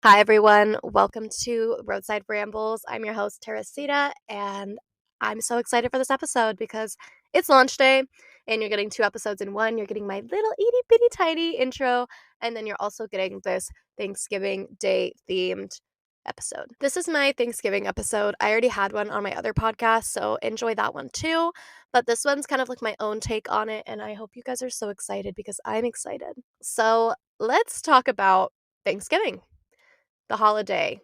Hi, everyone. Welcome to Roadside Rambles. I'm your host, Teresita, and I'm so excited for this episode because it's launch day and you're getting two episodes in one. You're getting my little itty bitty tiny intro, and then you're also getting this Thanksgiving Day themed episode. This is my Thanksgiving episode. I already had one on my other podcast, so enjoy that one too. But this one's kind of like my own take on it, and I hope you guys are so excited because I'm excited. So let's talk about Thanksgiving, the holiday.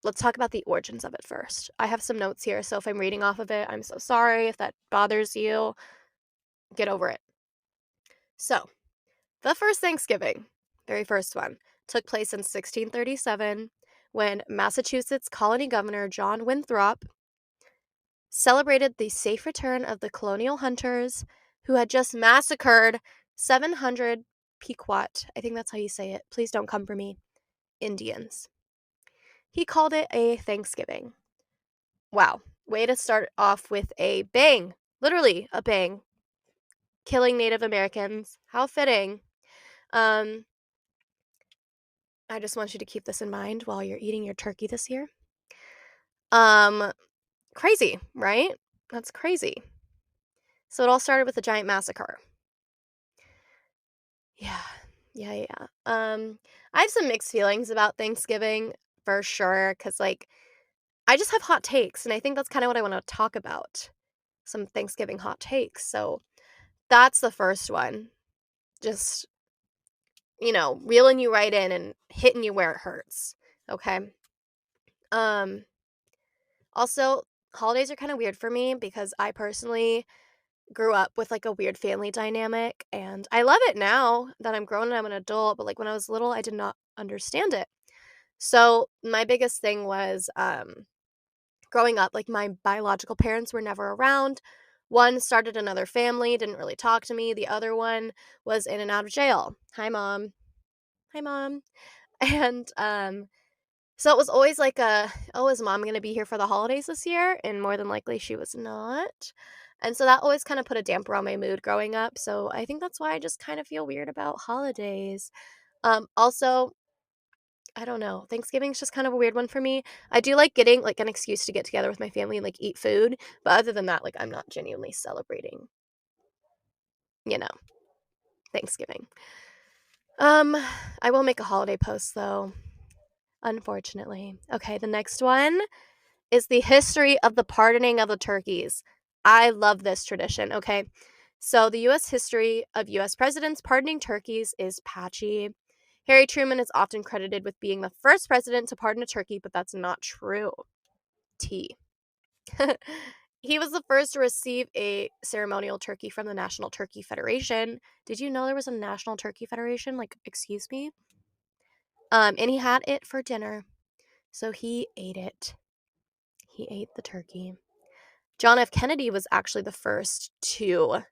Let's talk about the origins of it first. I have some notes here, so if I'm reading off of it, I'm so sorry. If that bothers you, get over it. So, the first Thanksgiving, very first one, took place in 1637 when Massachusetts colony governor John Winthrop celebrated the safe return of the colonial hunters who had just massacred 700 Pequot, I think that's how you say it, please don't come for me, Indians. He called it a Thanksgiving. Wow, way to start off with a bang. Literally a bang. Killing Native Americans. How fitting. Um, I just want you to keep this in mind while you're eating your turkey this year. Um, Crazy, right? That's crazy. So it all started with a giant massacre. Yeah. I have some mixed feelings about Thanksgiving for sure, because I just have hot takes, and I think that's kind of what I want to talk about. Some Thanksgiving hot takes. So that's the first one. Just, reeling you right in and hitting you where it hurts. Okay. Um, Also, holidays are kind of weird for me because I personally grew up with like a weird family dynamic, and I love it now that I'm grown and I'm an adult, but like when I was little, I did not understand it. So, my biggest thing was growing up, like my biological parents were never around. One started another family, didn't really talk to me. The other one was in and out of jail. Hi, mom. Hi, mom. And so it was always like oh, is mom going to be here for the holidays this year? And more than likely she was not. And so that always kind of put a damper on my mood growing up. So I think that's why I just kind of feel weird about holidays. Also, I don't know. Thanksgiving's just kind of a weird one for me. I do like getting like an excuse to get together with my family and like eat food, but other than that, like I'm not genuinely celebrating, you know, Thanksgiving. Um, I will make a holiday post though, unfortunately. Okay, the next one is the history of the pardoning of the turkeys. I love this tradition, okay? So, the U.S. history of U.S. presidents pardoning turkeys is patchy. Harry Truman is often credited with being the first president to pardon a turkey, but that's not true. T. He was the first to receive a ceremonial turkey from the National Turkey Federation. Did you know there was a National Turkey Federation? Like, excuse me? And he had it for dinner, so he ate it. He ate the turkey. John F. Kennedy was actually the first to.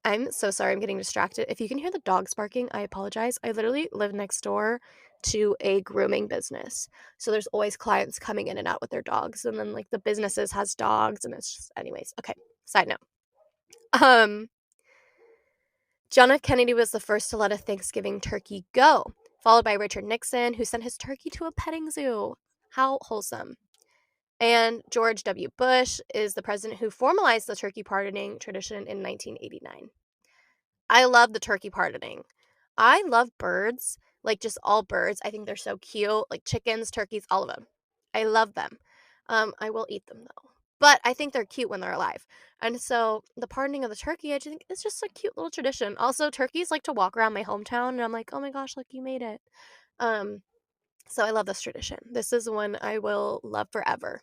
I'm so sorry, I'm getting distracted. If you can hear the dogs barking, I apologize. I literally live next door to a grooming business. So there's always clients coming in and out with their dogs. And then like the businesses has dogs, and it's just anyways. Okay, side note. Um John F. Kennedy was the first to let a Thanksgiving turkey go, followed by Richard Nixon, who sent his turkey to a petting zoo. How wholesome. And George W. Bush is the president who formalized the turkey pardoning tradition in 1989. I love the turkey pardoning. I love birds, like just all birds. I think they're so cute, like chickens, turkeys, all of them. I love them. I will eat them though, but I think they're cute when they're alive. And so the pardoning of the turkey, I just think it's just a cute little tradition. Also, turkeys like to walk around my hometown, and I'm like, oh my gosh, look, you made it. Um, so I love this tradition. This is one I will love forever.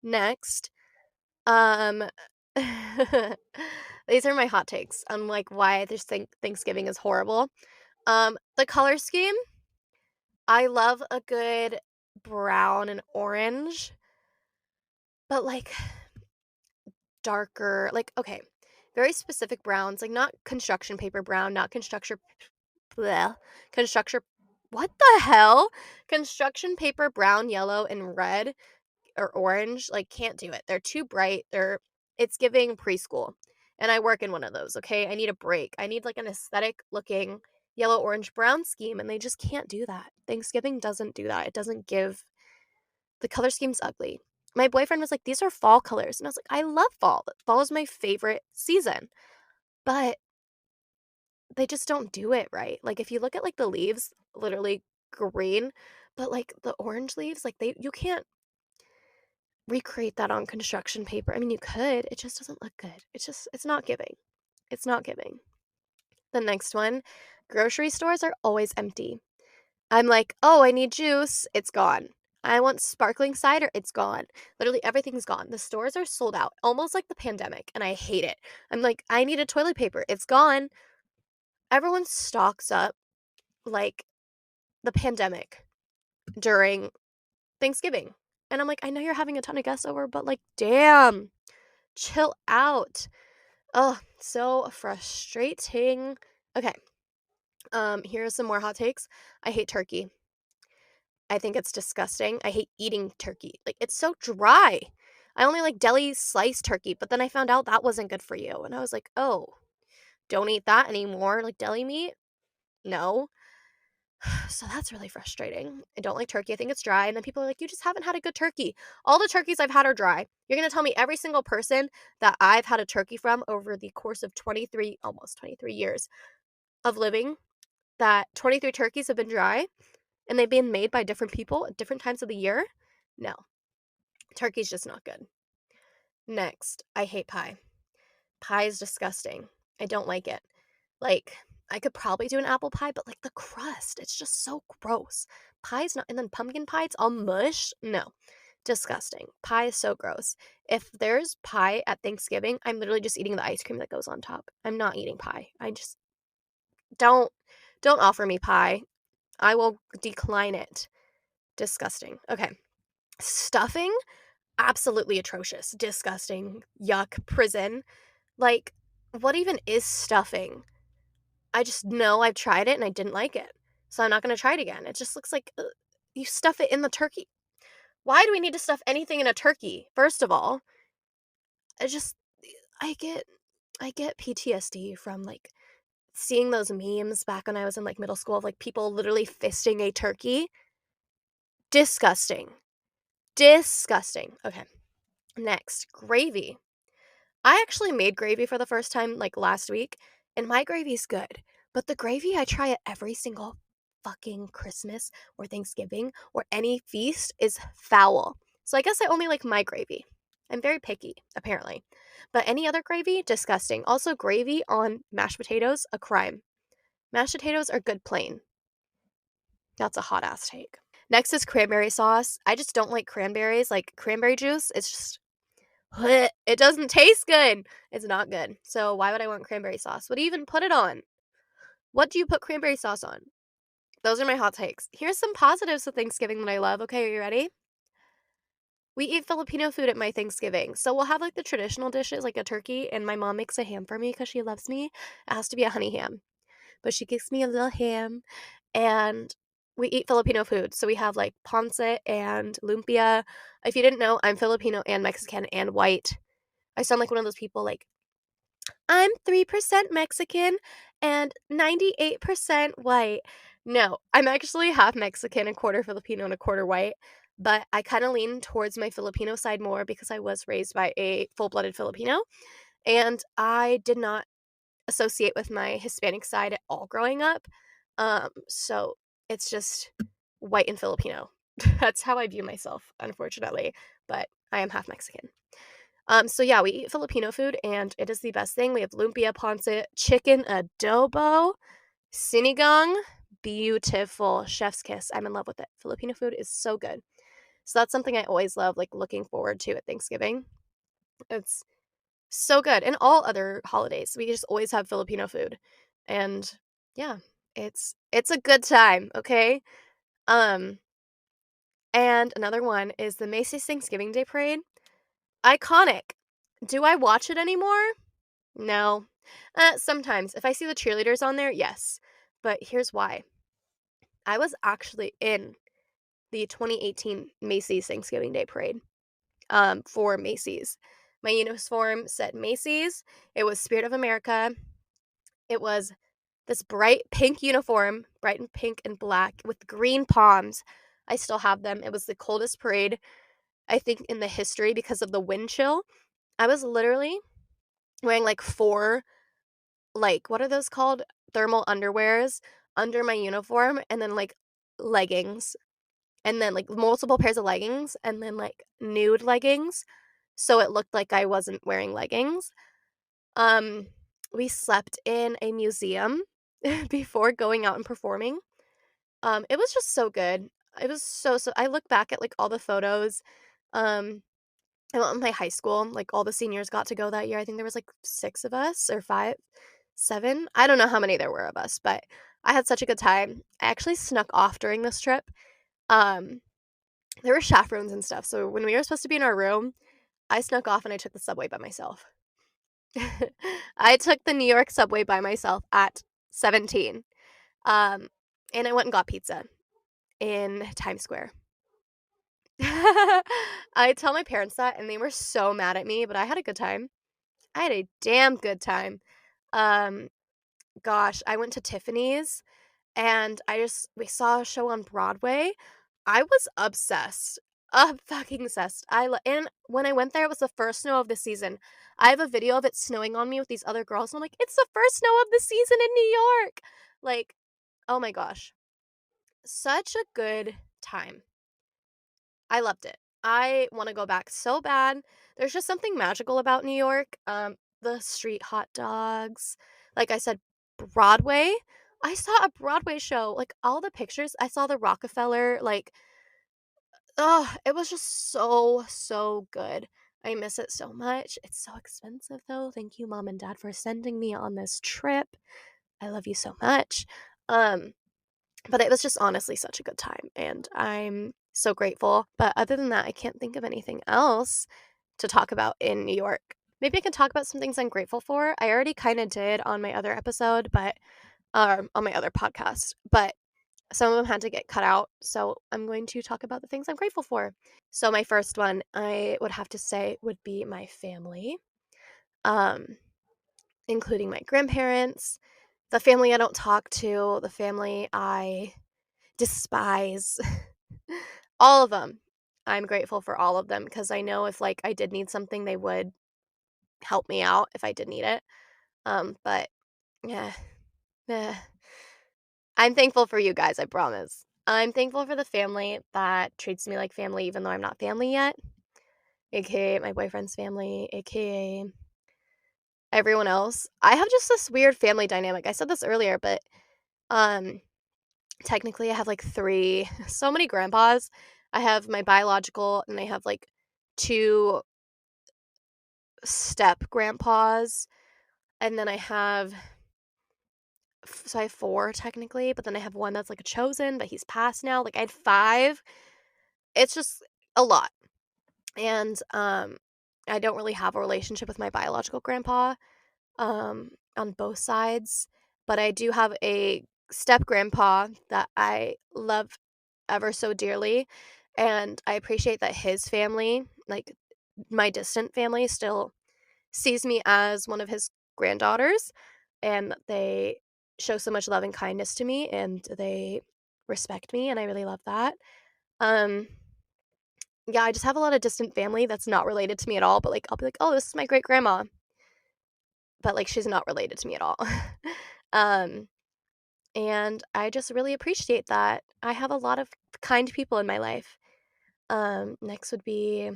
Next, um, these are my hot takes on like why I just think Thanksgiving is horrible. The color scheme, I love a good brown and orange, but like darker, like okay, very specific browns, like not construction paper brown, not bleh, construction. What the hell? Construction paper brown, yellow, and red or orange, like can't do it. They're too bright. It's giving preschool. And I work in one of those, okay? I need a break. I need like an aesthetic looking yellow, orange, brown scheme, and they just can't do that. Thanksgiving doesn't do that. It doesn't give the color scheme's ugly. My boyfriend was like, "These are fall colors." And I was like, "I love fall. Fall is my favorite season." But they just don't do it right. Like if you look at like the leaves, literally green, but like the orange leaves, like you can't recreate that on construction paper. I mean, you could. It just doesn't look good. It's not giving. It's not giving. The next one, grocery stores are always empty. I'm like, "Oh, I need juice." It's gone. I want sparkling cider. It's gone. Literally everything's gone. The stores are sold out, almost like the pandemic, and I hate it. I'm like, "I need a toilet paper." It's gone. Everyone stocks up like the pandemic during Thanksgiving. And I'm like, "I know you're having a ton of guests over, but like, damn, chill out." Oh, so frustrating. Okay. Here's some more hot takes. I hate turkey. I think it's disgusting. I hate eating turkey. Like, it's so dry. I only like deli sliced turkey, but then I found out that wasn't good for you. And I was like, "Oh, don't eat that anymore." Like deli meat? No. So that's really frustrating. I don't like turkey. I think it's dry. And then people are like, "You just haven't had a good turkey." All the turkeys I've had are dry. You're going to tell me every single person that I've had a turkey from over the course of 23, almost 23 years of living, that 23 turkeys have been dry and they've been made by different people at different times of the year? No. Turkey's just not good. Next, I hate pie. Pie is disgusting. I don't like it. Like, I could probably do an apple pie, but like the crust, it's just so gross. Pie's not, and then pumpkin pie, it's all mush. No, disgusting. Pie is so gross. If there's pie at Thanksgiving, I'm literally just eating the ice cream that goes on top. I'm not eating pie. I just don't offer me pie. I will decline it. Disgusting. Okay. Stuffing, absolutely atrocious. Disgusting. Yuck. Prison. Like, what even is stuffing? I just know I've tried it and I didn't like it. So I'm not going to try it again. It just looks like you stuff it in the turkey. Why do we need to stuff anything in a turkey? First of all, I just I get PTSD from like seeing those memes back when I was in like middle school of like people literally fisting a turkey. Disgusting. Disgusting. Okay. Next, gravy. I actually made gravy for the first time like last week, and my gravy's good. But the gravy I try at every single fucking Christmas or Thanksgiving or any feast is foul. So I guess I only like my gravy. I'm very picky, apparently. But any other gravy, disgusting. Also, gravy on mashed potatoes, a crime. Mashed potatoes are good plain. That's a hot ass take. Next is cranberry sauce. I just don't like cranberries. Like cranberry juice, it's just it doesn't taste good. It's not good. So why would I want cranberry sauce? What do you even put it on? What do you put cranberry sauce on? Those are my hot takes. Here's some positives of Thanksgiving that I love. Okay, are you ready? We eat Filipino food at my Thanksgiving. So we'll have like the traditional dishes, like a turkey, and my mom makes a ham for me because she loves me. It has to be a honey ham. But she gives me a little ham, and we eat Filipino food. So we have like ponce and lumpia. If you didn't know, I'm Filipino and Mexican and white. I sound like one of those people like, "I'm 3% Mexican and 98% white." No, I'm actually half Mexican, a quarter Filipino, and a quarter white. But I kind of lean towards my Filipino side more because I was raised by a full blooded Filipino. And I did not associate with my Hispanic side at all growing up. So it's just white and Filipino. That's how I view myself, unfortunately. But I am half Mexican. So yeah, we eat Filipino food and it is the best thing. We have lumpia, ponce, chicken adobo, sinigang, beautiful, chef's kiss. I'm in love with it. Filipino food is so good. So that's something I always love, like looking forward to at Thanksgiving. It's so good. And all other holidays, we just always have Filipino food. And yeah, it's a good time, okay? Um, and another one is the Macy's Thanksgiving Day Parade. Iconic. Do I watch it anymore? No. Sometimes. If I see the cheerleaders on there, yes. But here's why. I was actually in the 2018 Macy's Thanksgiving Day Parade for Macy's. My uniform said Macy's. It was Spirit of America. It was this bright pink uniform, bright and pink and black with green palms. I still have them. It was the coldest parade, I think, in the history because of the wind chill. I was literally wearing like 4, like, what are those called? Thermal underwears under my uniform, and then like leggings, and then like multiple pairs of leggings, and then like nude leggings. So it looked like I wasn't wearing leggings. Um, we slept in a museum before going out and performing. It was just so good. It was so I look back at like all the photos. Um, I went with my high school, like all the seniors got to go that year. I think there was like 6 of us or 5, 7. I don't know how many there were of us, but I had such a good time. I actually snuck off during this trip. Um, there were chaperones and stuff. So when we were supposed to be in our room, I snuck off and I took the subway by myself. I took the New York subway by myself at 17. Um, and I went and got pizza in Times Square. I tell my parents that, and they were so mad at me, but I had a good time. I had a damn good time. Um, gosh, I went to Tiffany's, and we saw a show on Broadway. I was obsessed. Fucking obsessed. And when I went there, it was the first snow of the season. I have a video of it snowing on me with these other girls, and I'm like, it's the first snow of the season in New York. Like, oh my gosh. Such a good time. I loved it. I want to go back so bad. There's just something magical about New York. The street hot dogs. Like I said, Broadway. I saw a Broadway show. Like all the pictures, I saw the Rockefeller. Like, oh, it was just so good. I miss it so much. It's so expensive though. Thank you, Mom and Dad, for sending me on this trip. I love you so much. Um, but it was just honestly such a good time, and I'm so grateful. But other than that, I can't think of anything else to talk about in New York. Maybe I can talk about some things I'm grateful for. I already kind of did on my other episode, but on my other podcast, but some of them had to get cut out. So I'm going to talk about the things I'm grateful for. So my first one, I would have to say, would be my family, um, including my grandparents, the family I don't talk to, the family I despise. All of them. I'm grateful for all of them because I know if, like, I did need something, they would help me out if I did need it. But yeah, eh. I'm thankful for you guys, I promise. I'm thankful for the family that treats me like family even though I'm not family yet, aka my boyfriend's family, aka everyone else. I have just this weird family dynamic. I said this earlier, but um technically I have like 3 so many grandpas. I have my biological and I have like 2 step grandpas, and then I have 4 technically, but then I have one that's like a chosen, but he's passed now. Like I had 5. It's just a lot. And I don't really have a relationship with my biological grandpa on both sides, but I do have a step grandpa that I love ever so dearly, and I appreciate that his family, like my distant family, still sees me as one of his granddaughters, and they show so much love and kindness to me, and they respect me, and I really love that. Um, yeah, I just have a lot of distant family that's not related to me at all, but like I'll be like, "Oh, this is my great grandma," but like she's not related to me at all. um, and I just really appreciate that. I have a lot of kind people in my life. Next would be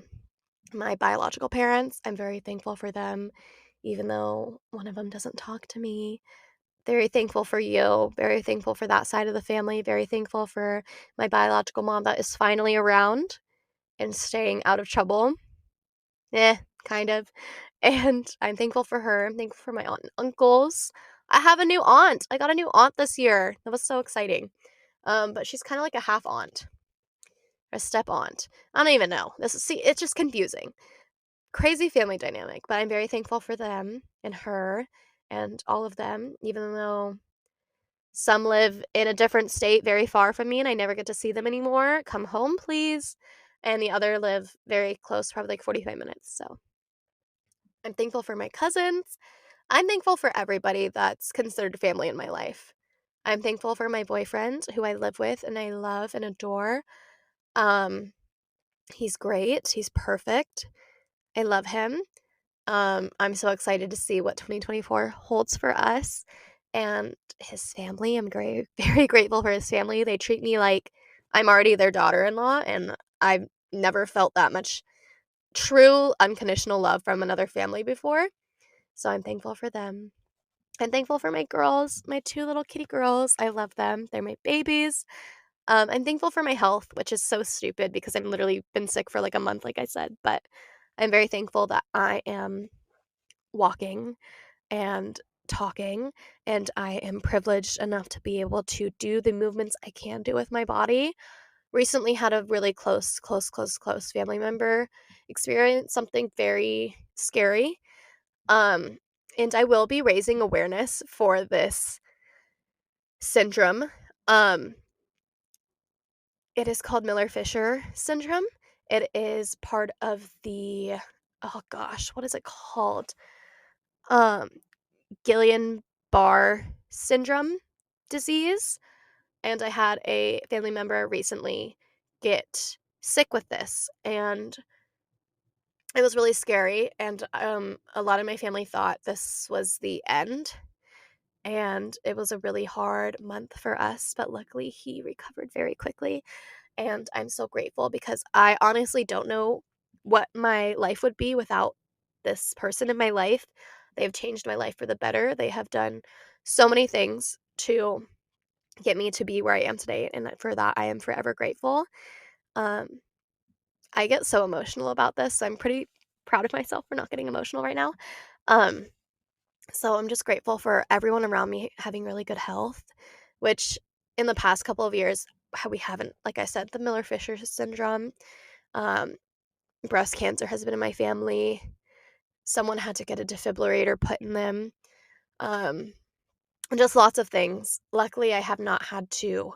my biological parents. I'm very thankful for them, even though one of them doesn't talk to me. Very thankful for you. Very thankful for that side of the family. Very thankful for my biological mom that is finally around and staying out of trouble. Kind of. And I'm thankful for her. I'm thankful for my aunt and uncles. I have a new aunt. I got a new aunt this year. That was so exciting. But she's kind of like a half aunt, a step aunt. I don't even know. It's just confusing. Crazy family dynamic, but I'm very thankful for them and her and all of them, even though some live in a different state very far from me and I never get to see them anymore. Come home, please. And the other live very close, probably like 45 minutes. So I'm thankful for my cousins. I'm thankful for everybody that's considered family in my life. I'm thankful for my boyfriend who I live with and I love and adore. Um, he's great. He's perfect. I love him. I'm so excited to see what 2024 holds for us and his family. I'm very, very grateful for his family. They treat me like I'm already their daughter-in-law, and I've never felt that much true, unconditional love from another family before. So I'm thankful for them. I'm thankful for my girls, my two little kitty girls. I love them. They're my babies. I'm thankful for my health, which is so stupid because I've literally been sick for like a month, like I said. But I'm very thankful that I am walking and talking, and I am privileged enough to be able to do the movements I can do with my body. Recently had a really close family member experience something very scary. Um, and I will be raising awareness for this syndrome. Um, it is called Miller-Fisher syndrome. It is part of the, oh gosh, what is it called? Um, Guillain-Barré syndrome disease. And I had a family member recently get sick with this, and it was really scary. And a lot of my family thought this was the end, and it was a really hard month for us, but luckily he recovered very quickly, and I'm so grateful because I honestly don't know what my life would be without this person in my life. They've changed my life for the better. They have done so many things to get me to be where I am today, and for that I am forever grateful. Um, I get so emotional about this, so I'm pretty proud of myself for not getting emotional right now. Um, so I'm just grateful for everyone around me having really good health, which in the past couple of years we haven't, like I said, the Miller-Fisher syndrome, um, breast cancer has been in my family. Someone had to get a defibrillator put in them. Um, and just lots of things. Luckily, I have not had to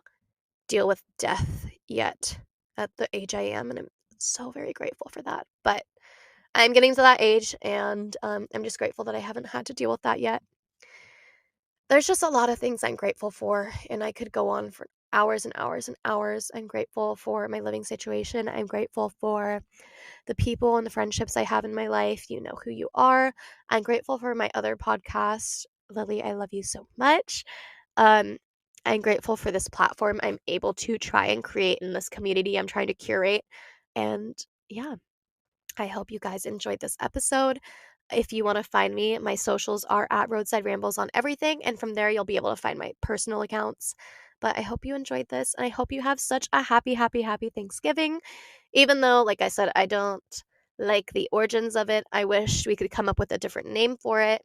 deal with death yet at the age I am, and I'm so very grateful for that. But I'm getting to that age, and I'm just grateful that I haven't had to deal with that yet. There's just a lot of things I'm grateful for, and I could go on for hours and hours and hours. I'm grateful for my living situation. I'm grateful for the people and the friendships I have in my life. You know who you are. I'm grateful for my other podcast. Lily, I love you so much. Um, I'm grateful for this platform I'm able to try and create in this community I'm trying to curate. And yeah, I hope you guys enjoyed this episode. If you want to find me, my socials are at Roadside Rambles on everything, and from there you'll be able to find my personal accounts. But I hope you enjoyed this, and I hope you have such a happy Thanksgiving. Even though, like I said, I don't like the origins of it, I wish we could come up with a different name for it.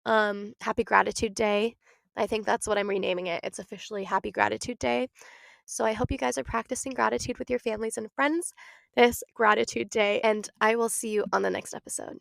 Happy Gratitude Day. I think that's what I'm renaming it. It's officially Happy Gratitude Day. So I hope you guys are practicing gratitude with your families and friends this gratitude day, and I will see you on the next episode.